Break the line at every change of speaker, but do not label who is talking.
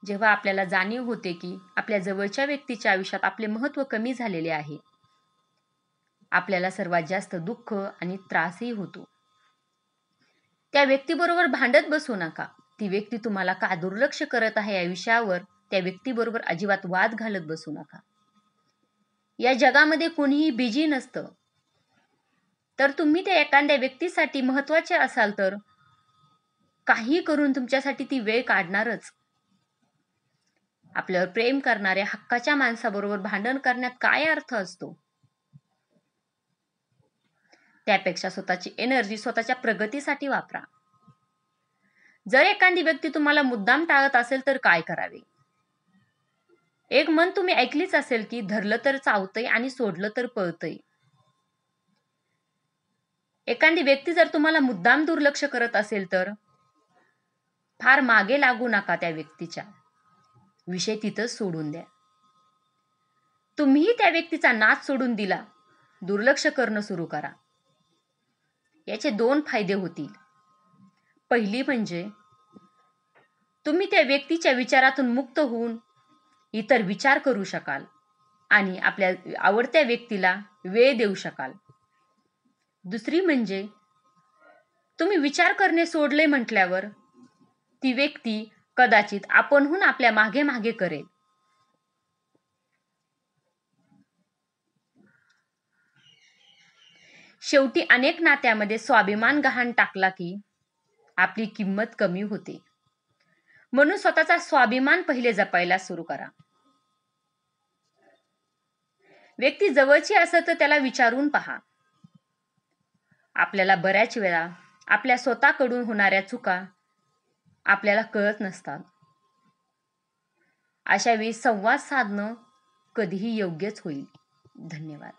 जेव्हा आपल्याला जाणीव होते की आपल्या जवळच्या व्यक्तीच्या आयुष्यात आपले महत्त्व कमी झालेले आहे, आपल्याला सर्वात जास्त दुःख आणि त्रासही होतो. त्या व्यक्तीबरोबर भांडत बसू नका. ती व्यक्ती तुम्हाला का दुर्लक्ष करत आहे या विषयावर त्या व्यक्तीबरोबर अजिबात वाद घालत बसू नका. या जगामध्ये कोणीही बिझी नसतं. तर तुम्ही त्या एखाद्या व्यक्तीसाठी महत्त्वाचे असाल तर काही करून तुमच्यासाठी ती वेळ काढणारच. आपल्यावर प्रेम करणाऱ्या हक्काच्या माणसाबरोबर भांडण करण्यात काय अर्थ असतो? त्यापेक्षा स्वतःची एनर्जी स्वतःच्या प्रगतीसाठी वापरा. जर एखादी व्यक्ती तुम्हाला मुद्दाम टाळत असेल तर काय करावे? एक म्हण तुम्ही ऐकलीच असेल की धरलं तर चावतंय आणि सोडलं तर पळतंय. एखादी व्यक्ती जर तुम्हाला मुद्दाम दुर्लक्ष करत असेल तर फार मागे लागू नका त्या व्यक्तीच्या. विषय तिथंच सोडून द्या. तुम्हीही त्या व्यक्तीचा नाद सोडून दिला, दुर्लक्ष करणं सुरू करा. याचे 2 फायदे होतील. पहिली म्हणजे तुम्ही त्या व्यक्तीच्या विचारातून मुक्त होऊन इतर विचार करू शकाल आणि आपल्या आवडत्या व्यक्तीला वेळ देऊ शकाल. दुसरी म्हणजे तुम्ही विचार करणे सोडले म्हटल्यावर ती व्यक्ती कदाचित आपणहून आपल्या मागे मागे करेल. शेवटी अनेक नात्यामध्ये स्वाभिमान गहाण टाकला की आपली किंमत कमी होते. म्हणून स्वतःचा स्वाभिमान पहिले जपायला सुरू करा. व्यक्ती जवळची असेल तर त्याला विचारून पहा. आपल्याला बऱ्याच वेळा आपल्या स्वतःकडून होणाऱ्या चुका आपल्याला कळत नसतात. अशा वेळी संवाद साधणं कधीही योग्यच होईल. धन्यवाद.